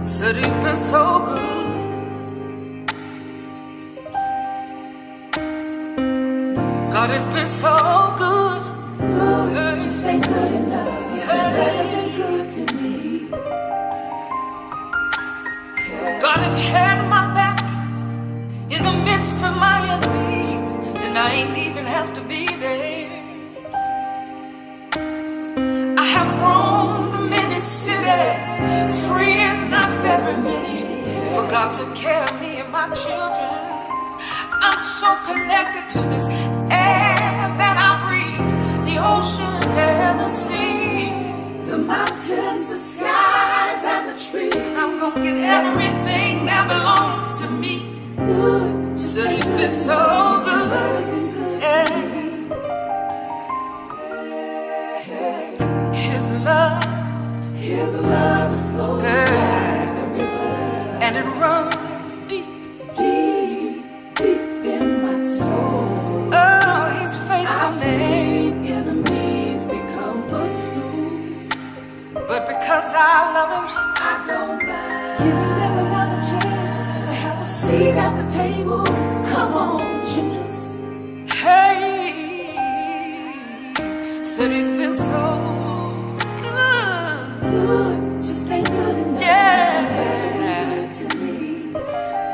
Said he's been so good. God has been so good. Good, just ain't good enough. He's been better than good to me. God has had my back in the midst of my enemies, and I ain't even have to be there. I have roamed many cities, friends not very many, but God took care of me and my children. I'm so connected to this air that I breathe, the oceans and the sea, The mountains, the skies, and the trees. I'm gonna get everything that belongs to me. Good, just Said ain't he's good been so enough. He's been good. better than good Yeah. to me. His love, His love flows like a river, and it runs deep. deep, deep in my soul. Oh, his I've faithfulness. seen enemies become footstools. But because I love him, I don't mind giving them another chance to have a seat at the table. Come on, Judas. hey, said he's been so good. Good, just ain't good enough. Yeah. He's been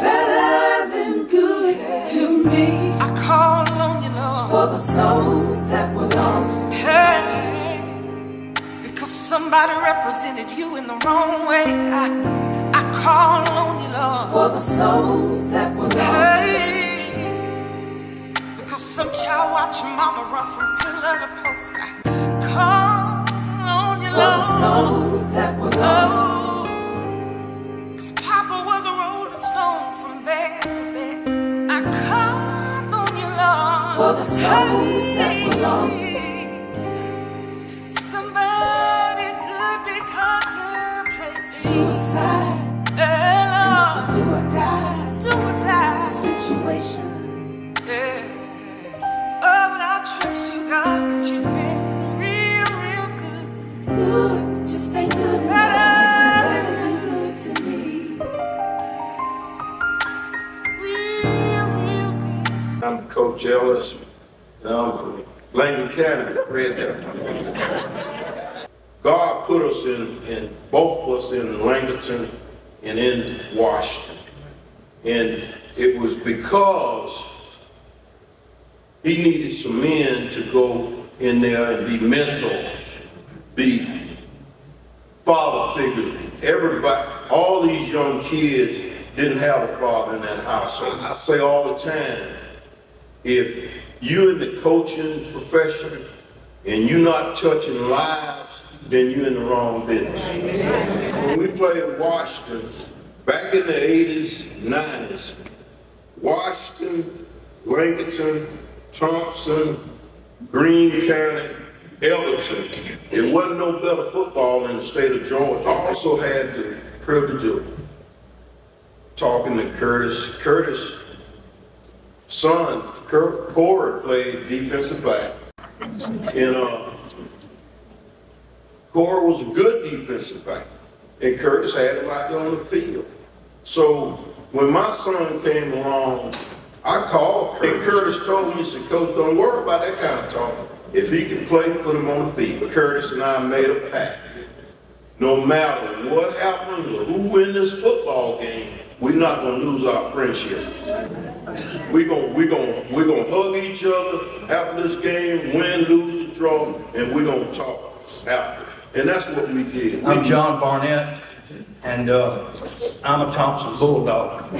better than good to me. I call on you, Lord. For the souls that were lost. Hey, because somebody represented you in the wrong way. I call on you, Lord. For the souls that were lost. Hey, because some child watched mama run from pillar to post. I call on you, For Lord. the souls that were lost. Oh, 'cause Papa was a rolling stone from bed to bed. I called on you, Lord. For the souls that were lost. Somebody could be contemplating Suicide. Hey, It's a Lord, do or die do or die. situation. Yeah. Oh, but I trust you, God, 'cause you've been real, real good. Good, just ain't good enough. He's been better than good to me. Real, real good. I'm Coach Ellis, and I'm from Lincoln County, Red Hill. God put us in both of us in Lincoln and in Washington. And it was because he needed some men to go in there and be mentors, be father figures. Everybody, all these young kids didn't have a father in that house. So I say all the time, if you're in the coaching profession and you're not touching lives, then you're in the wrong business. When we played Washington, back in the 80s, 90s, Washington, Lincoln, Thompson, Greene County, Elberton, there wasn't no better football in the state of Georgia. I also had the privilege of talking to Curtis. Curtis' son, Corey, played defensive back. And Corey was a good defensive back. And Curtis had him out there on the field. So when my son came along, I called Curtis. And Curtis told me, he said, Coach, don't worry about that kind of talk. If he can play, put him on the field. Curtis and I made a pact. No matter what happens or who wins this football game, we're not gonna lose our friendship. We're gonna hug each other after this game, win, lose, or draw, and we're gonna talk after. And that's what we did. I'm John Barnett, and I'm a Thompson Bulldog.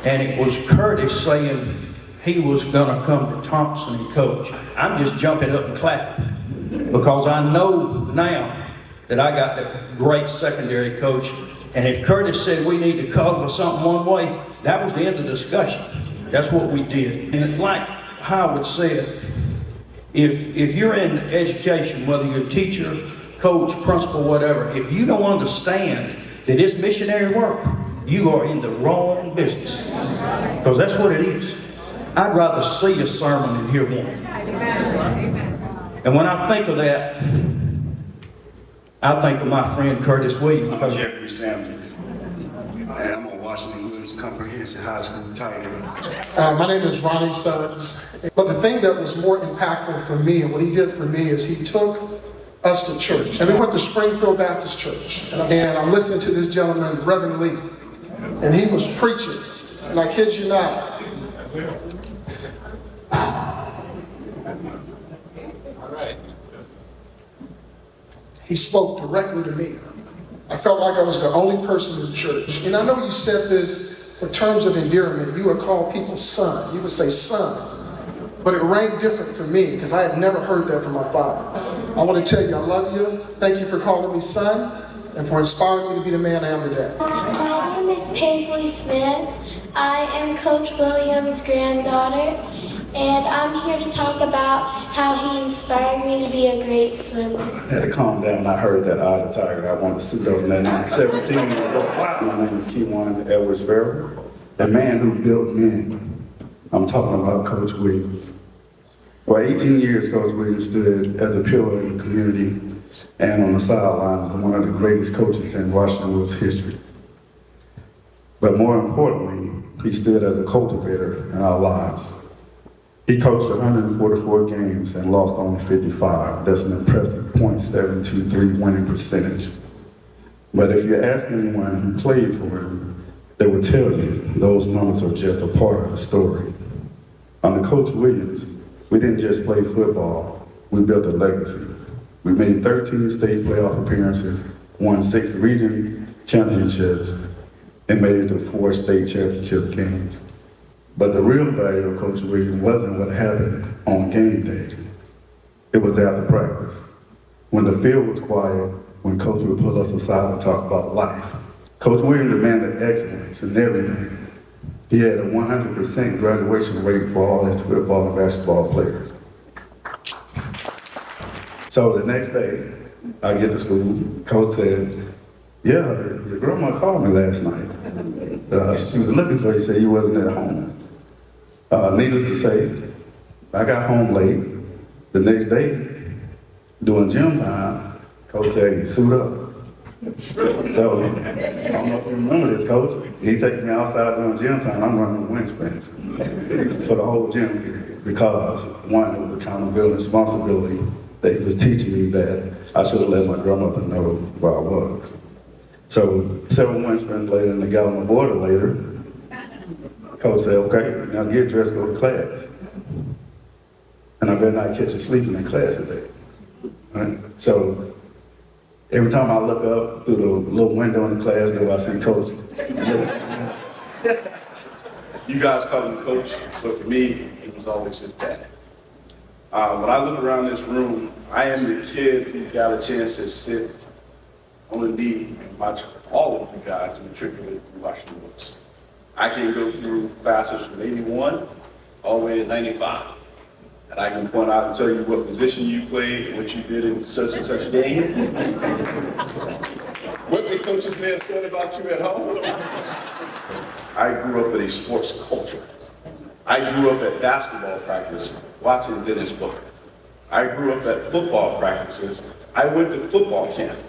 And it was Curtis saying he was gonna come to Thompson and coach, I'm just jumping up and clapping because I know now that I got a great secondary coach. And if Curtis said we need to cover something one way, that was the end of the discussion. That's what we did. And like Howard said, if you're in education, whether you're a teacher, coach, principal, whatever, if you don't understand that it's missionary work, you are in the wrong business. Because that's what it is. I'd rather see a sermon than hear one. And when I think of that, I think of my friend Curtis Williams. I'm Jeffrey Sanders, and I'm on Washington Williams Comprehensive High School title. My name is Ronnie Suggs. But the thing that was more impactful for me and what he did for me is he took us to church. And we went to Springfield Baptist Church. And I'm listening to this gentleman, Reverend Lee. And he was preaching. And I kid you not. He spoke directly to me. I felt like I was the only person in the church. And I know you said this for terms of endearment. You would call people son. You would say son. But it rang different for me because I had never heard that from my father. I want to tell you I love you. Thank you for calling me son and for inspiring me to be the man I am today. My name is Paisley Smith. I am Coach Williams' granddaughter, and I'm here to talk about how he inspired me to be a great swimmer. I had to calm down. I heard that Eye of the Tiger. I wanted to suit up in that number 17. My name is Keywan Edwards Farrell, the man who built men. I'm talking about Coach Williams. For 18 years, Coach Williams stood as a pillar in the community and on the sidelines as one of the greatest coaches in Washington Williams history. But more importantly, he stood as a cultivator in our lives. He coached 144 games and lost only 55. That's an impressive .723 winning percentage. But if you ask anyone who played for him, they will tell you those numbers are just a part of the story. Under Coach Williams, we didn't just play football, we built a legacy. We made 13 state playoff appearances, won 6 region championships, and made it to 4 state championship games. But the real value of Coach Williams wasn't what happened on game day. It was after practice. When the field was quiet, when Coach would pull us aside and talk about life. Coach Williams demanded excellence in everything. He had a 100% graduation rate for all his football and basketball players. So the next day, I get to school, Coach said, yeah, your grandma called me last night. She was looking for you, said you wasn't at home. Needless to say, I got home late. The next day, during gym time, Coach said, you suit up. So, I don't know if you remember this, Coach. He takes me outside during gym time, I'm running the wind sprints for the whole gym period. Because, one, it was accountability and responsibility that he was teaching me that I should have let my grandmother know where I was. So, several wind sprints later and the gallon of water later, Coach said, okay, now get dressed, go to class. And I better not catch you sleeping in class today. Right? So, every time I look up through the little window in the class door, I see Coach. You guys call him Coach, but for me, it was always just Dad. When I look around this room, I am the kid who got a chance to sit on the knee and watch all of you guys matriculate through Washington Williams. I can go through classes from 81 all the way to 95. And I can point out and tell you what position you played and what you did in such and such a game. What the coaches may have said about you at home. I grew up in a sports culture. I grew up at basketball practice watching Dennis Booker. I grew up at football practices. I went to football camp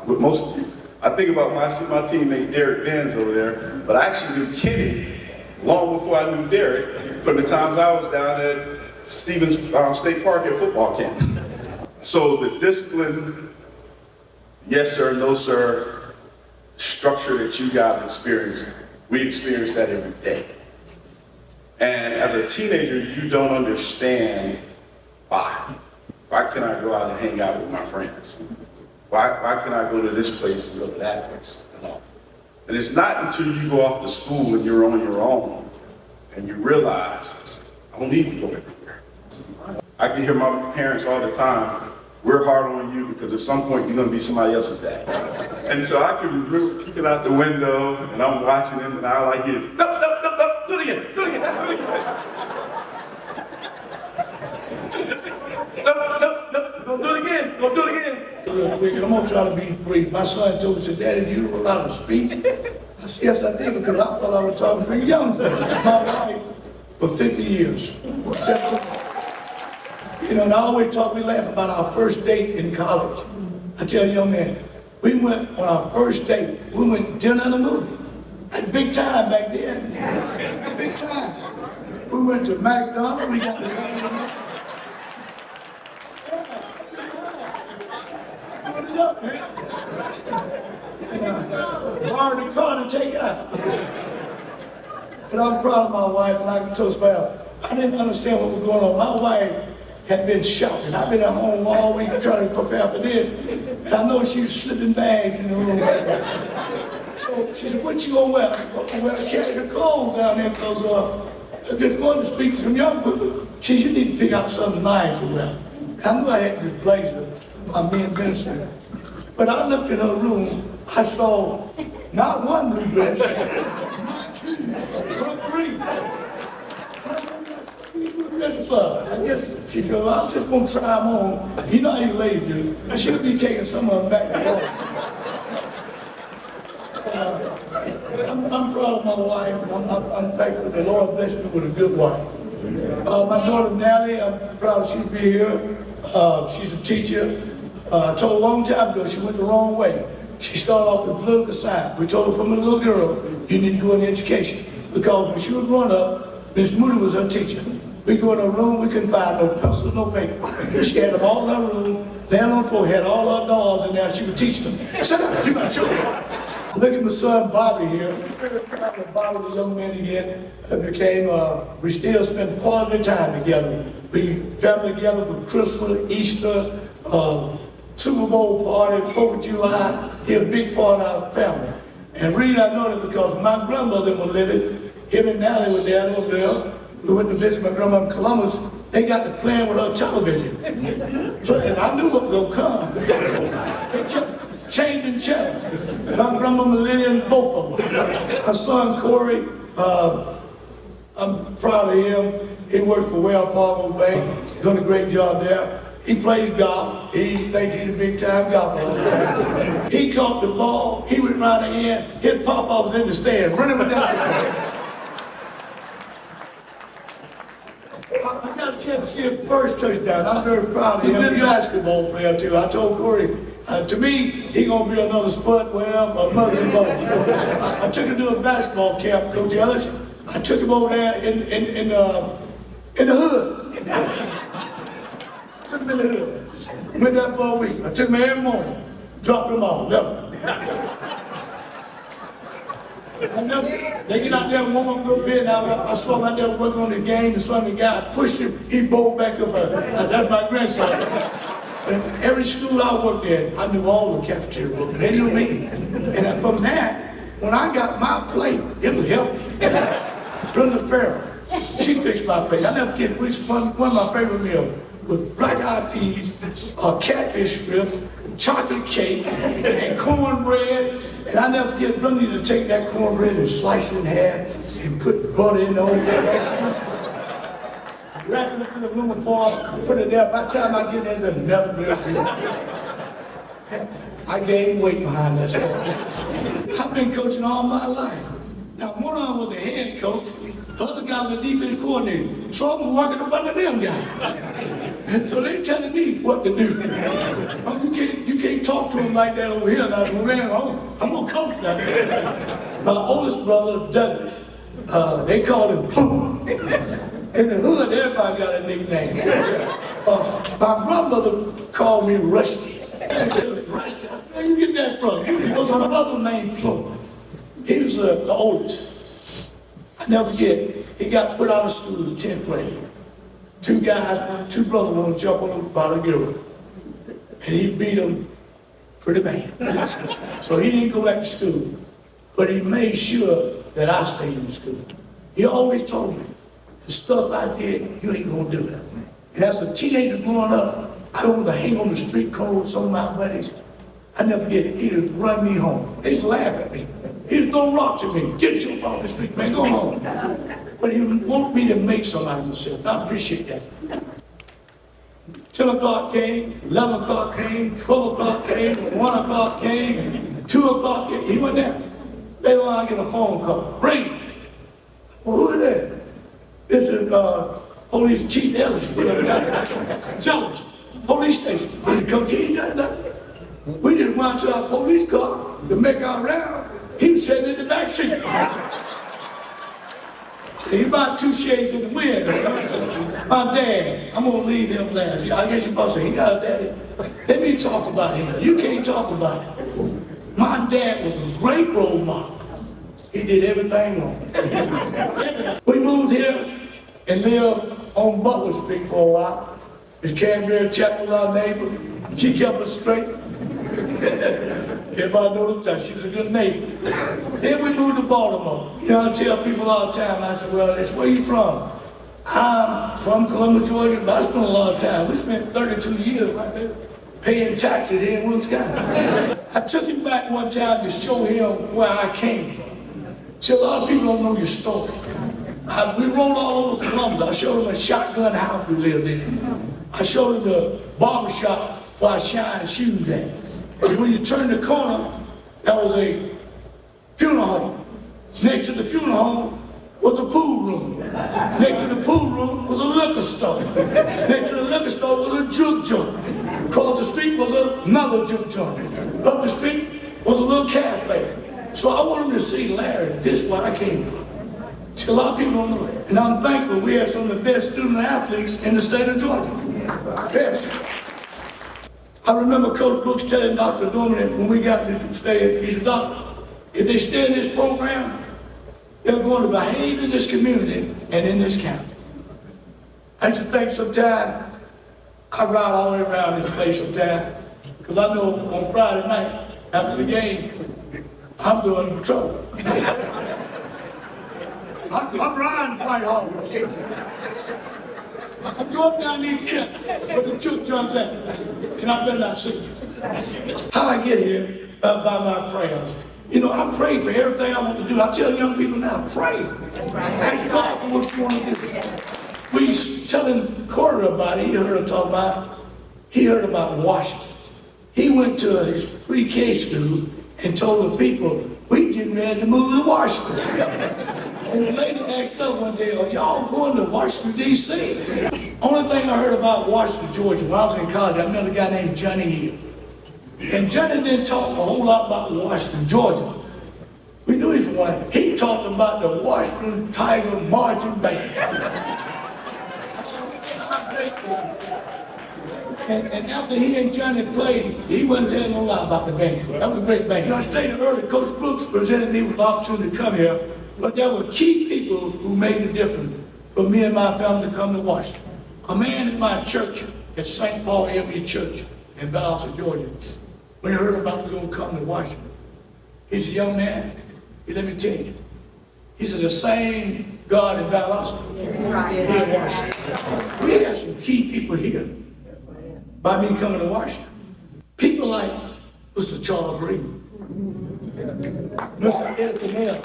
with most of you. I think about my teammate Derek Benz over there, but I actually knew Kenny long before I knew Derek from the times I was down at Stevens State Park at football camp. So the discipline, yes sir, no sir, structure that you guys experience, we experience that every day. And as a teenager, you don't understand why. Why can't I go out and hang out with my friends? Why can I go to this place and go to that place? You know? And it's not until you go off to school and you're on your own and you realize don't need to go everywhere. I can hear my parents all the time, we're hard on you because at some point you're gonna be somebody else's dad. And so I can remember peeking out the window and I'm watching them and I like it. No, do it again, do it again, do it again. No, do it again, go do it again. Real quick, and I'm gonna try to be brief. My son told me, said, Daddy, did you wrote out a speech? I said, yes, I did, because I thought I was talking to a young fellow. My wife, for 50 years. You know, and I always talk, we laugh about our first date in college. I tell a young man, we went on our first date, we went to dinner and a movie. That's big time back then. Big time. We went to McDonald's, we got the it up, man. And borrowed the car to take out. And I'm proud of my wife, and I can tell you, I didn't understand what was going on. My wife had been shouting. I've been at home all week trying to prepare for this. And I know she was slipping bags in the room like that. So she said, what you gonna wear? I said, I'm gonna wear casual clothes down there because I'm just going to speak to some young people. She said, you need to pick out something nice to wear. I knew I had this blazer. My men minister. But I looked in her room, I saw not one new dress, not two, but three. I guess she said, well, I'm just gonna try them on. You know how you ladies do. And she'll be taking some of them back to home. I'm proud of my wife. I'm thankful the Lord blessed me with a good wife. My daughter Natalie, I'm proud she'll be here. She's a teacher. I told her a long time ago she went the wrong way. She started off with political science. We told her from a little girl, you need to go into education. Because when she was growing up, Miss Moody was her teacher. We go in her room, we couldn't find no pencils, no paper. She had them all in her room, laying on the floor, had all her dolls in there, she would teach them. Sit down, you got children. Look at my son Bobby here. Very proud of Bobby, the young man again, we still spend quality time together. We family together for Christmas, Easter, Super Bowl party, 4th of July. He's a big part of our family. And the reason I know that because my grandmother was living, him and Natalie were there over there. We went to visit my grandmother in Columbus. They got to playing with her television. So, and I knew what was gonna come. They kept changing channels. My grandmother Lillian, both of them. My son Corey, I'm proud of him. He works for Wells Fargo Bank, doing a great job there. He plays golf. He thinks he's a big-time golfer. He caught the ball. He went right ahead. His papa was in the stand, running with that. I got a chance to see his first touchdown. I'm very proud of him. He's a good basketball player, too. I told Corey, to me, he's going to be another Spud Webb or Muggsy Bogues. I took him to a basketball camp, Coach Ellis. I took him over there in the hood. Took him in the hood. Went there for a week. I took him every morning. Dropped him off. Left him. They get out there and warm up a little bit. I saw him out there working on the game. And some of the guy pushed him. He bowled back up. That's my grandson. And every school I worked in, I knew all the cafeteria workers. They knew me. And from that, when I got my plate, it was healthy. Brenda Farrell, she fixed my plate. I never forget which one of my favorite meals was black-eyed peas, catfish strip, chocolate cake, and cornbread. And I never forget Brenda used to take that cornbread and slice it in half and put butter in the whole thing. Wrap it up in aluminum foil, put it there. By the time I get in there, never be good. I gained weight behind that stuff. I've been coaching all my life. Now, one of them was the head coach, the other guy was the defense coordinator. So I'm working up under them guys. And so they telling me what to do. Oh, you can't talk to them like that over here. Now, man, I'm gonna coach now. My oldest brother, Douglas, they called him Pooh. In the hood, everybody got a nickname. My grandmother called me Rusty. Rusty, where you get that from? Because my brother named Pooh. He was the oldest. I never forget, he got put out of school in 10th grade. Two brothers want to jump on him about a girl. And he beat them pretty bad. So he didn't go back to school. But he made sure that I stayed in school. He always told me, the stuff I did, you ain't gonna do it. And as a teenager growing up, I used to hang on the street corner with some of my buddies. I never forget it. He'd run me home. They used to laugh at me. He was throwing rocks at me. Get you off the street, man, go home. But he would want me to make something out of myself. I appreciate that. 10 o'clock came, 11 o'clock came, 12 o'clock came, 1 o'clock came, 2 o'clock came. He went there. Later on, I get a phone call. Ring. Well, who is that? This is Police Chief Ellis. Sellers. Police station. He said, Coach, he ain't done nothing. We just went to our police car to make our round. He was sitting in the back seat. He about 2 shades in the wind. My dad, I'm gonna leave him last. I guess you're about to say, he got a daddy. Let me talk about him. You can't talk about it. My dad was a great role model. He did everything wrong. We moved here and lived on Butler Street for a while. Miss Canberra Chapel, our neighbor, she kept us straight. Everybody knows that she's a good neighbor. Then we moved to Baltimore. You know, I tell people all the time, I said, well, that's where you from? I'm from Columbus, Georgia, but I spent a lot of time. We spent 32 years right there paying taxes here in Williams County. I took him back one time to show him where I came from. See, a lot of people don't know your story. We rode all over Columbus. I showed him a shotgun house we lived in. I showed him the barbershop where I shined shoes at. And when you turn the corner, there was a funeral home. Next to the funeral home was the pool room. Next to the pool room was a liquor store. Next to the liquor store was a juke joint. Across the street was another juke joint. Up the street was a little cafe. So I wanted to see Larry, this is where I came from. See, a lot of people don't know it. And I'm thankful we have some of the best student athletes in the state of Georgia. Best. I remember Coach Brooks telling Dr. Dorman when we got to stay, he said, Doctor, if they stay in this program, they're going to behave in this community and in this county. I used to think sometimes, I ride all the way around this place sometimes, because I know on Friday night, after the game, I'm doing trouble. I'm riding quite hard. I'm going down these kids where the truth jumps at, and I better not see it. How I get here? By my prayers. You know, I pray for everything I want to do. I tell young people now, pray. Ask God for what you want to do. We was telling Corey about it. He heard about Washington. He went to his pre-K school and told the people, we getting ready to move to Washington. And the lady asked us one day, are y'all going to Washington, D.C.? Only thing I heard about Washington, Georgia, when I was in college, I met a guy named Johnny Hill. And Johnny didn't talk a whole lot about Washington, Georgia. We knew he from one. He talked about the Washington Tiger Marching Band. And after he and Johnny played, he wasn't telling no lie about the band. That was a great band. I stated earlier, Coach Brooks presented me with the opportunity to come here, but there were key people who made the difference for me and my family to come to Washington. A man in my church at St. Paul ME Church in Valdosta, Georgia, when he heard about we were going to come to Washington, he said, young man, let me tell you, he said, the same God in Valdosta, here in Washington. We had some key people here by me coming to Washington. People like Mr. Charles Reed, Mr. Ed Canel,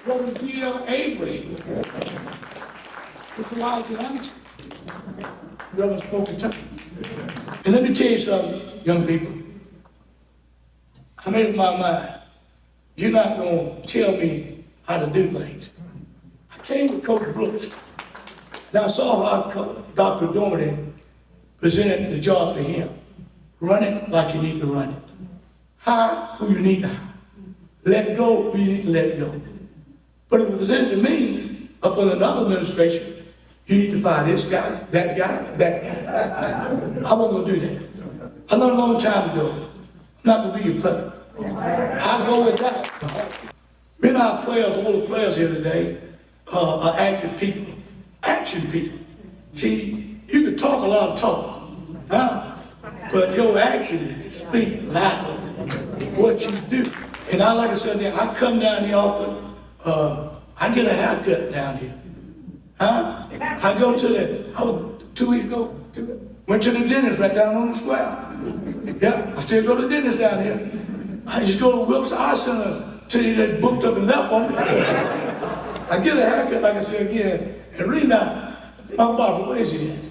Reverend G.L. Avery, Mr. Wild Anderson, Reverend Smokey Tucker. And let me tell you something, young people. I made up my mind. You're not going to tell me how to do things. I came with Coach Brooks, and I saw how Dr. Dorman presented the job to him. Run it like you need to run it. Hire who you need to hire. Let go who you need to let go. But if it was presented to me, up in another administration, you need to fire this guy, that guy, that guy. I wasn't going to do that. I learned a long time ago. I'm not going to be your puppet. I go with that. Me and our players, all the players here today, are active people. Action people. See, you can talk a lot of talk, huh? But your actions speak loud what you do. And like I said, I come down here often. I get a haircut down here. Huh? I go to I was 2 weeks ago, went to the dentist right down on the square. Yeah, I still go to the dentist down here. I just go to Wilkes Eye Center till they just booked up and left on me. I get a haircut, like I said again, and really not, my barber, what is he at?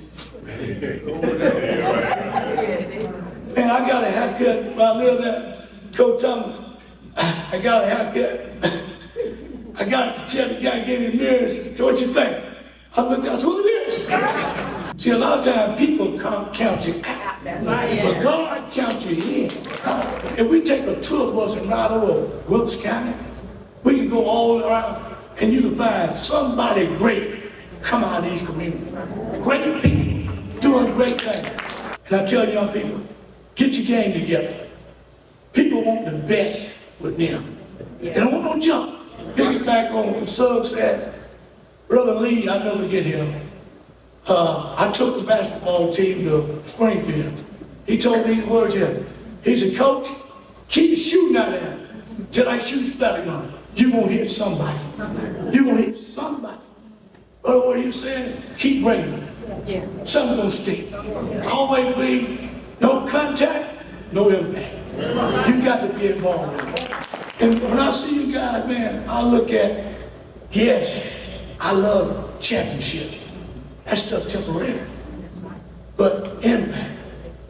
Man, I got a haircut when I lived there, Coach Thomas. I got a haircut. I got to tell the guy gave me the mirrors. So what you think? I looked out, who it is? See, a lot of times people count you out, but God counts you in. If we take a tour bus and ride over Wilkes County, we can go all around and you can find somebody great come out of these communities. Great people doing great things. And I tell young people, get your game together. People want the best with them. They don't want no junk. Piggyback on what Suggs said. Brother Lee, I never get him. I took the basketball team to Springfield. He told me these words here. He said, Coach, keep shooting out there till I shoot spelling on it. You're going to hit somebody. You're going to hit somebody. But what he said, keep bringing it. Something's going to stick. Always be no contact, no impact. You got to be involved in it. And when I see you guys, man, I look at, yes, I love championship. That stuff's temporary. But impact.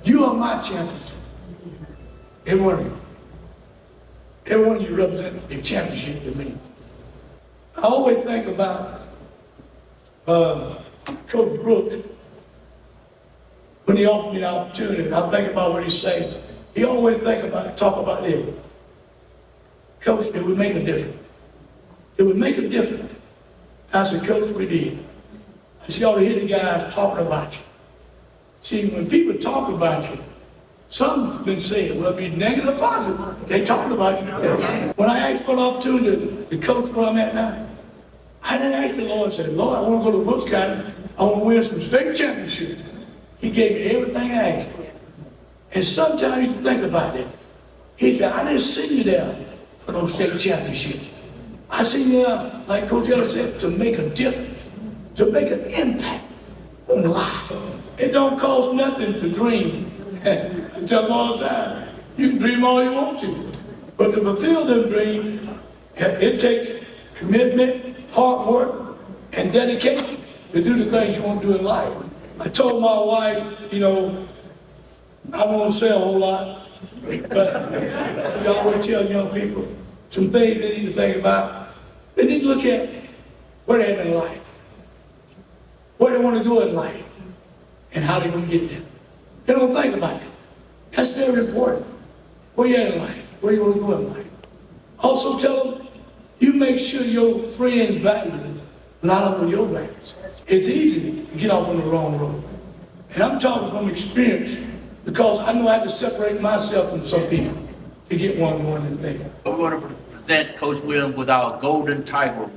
You are my champions. Every one of you. Every one of you represent a championship to me. I always think about Coach Brooks. When he offered me the opportunity, I think about what he said. He always talk about this. Coach, did we make a difference? Did we make a difference? I said, Coach, we did. I said, you ought to hear the guys talking about you. See, when people talk about you, some been saying, well, be negative or positive. They talking about you. When I asked for the opportunity to coach where I'm at now, I didn't ask the Lord, I said, Lord, I want to go to Wilkes County. I want to win some state championships. He gave me everything I asked for. And sometimes you can think about that. He said, I didn't send you there for those state championships. I seen you there, like Coach Ellis said, to make a difference, to make an impact on life. It don't cost nothing to dream. I tell them all the time, you can dream all you want to, but to fulfill them dreams, it takes commitment, hard work, and dedication to do the things you want to do in life. I told my wife, you know, I won't say a whole lot, but we always tell young people some things they need to think about. They need to look at where they're at in life, where they want to go in life, and how they're going to get there. They don't think about it. That's very important. Where you at in life, where you want to go in life. Also tell them, you make sure your friends value you, line up with your values. It's easy to get off on the wrong road. And I'm talking from experience, because I know I have to separate myself from some people to get one going in the day. We're going to present Coach Williams with our Golden Tiger Award.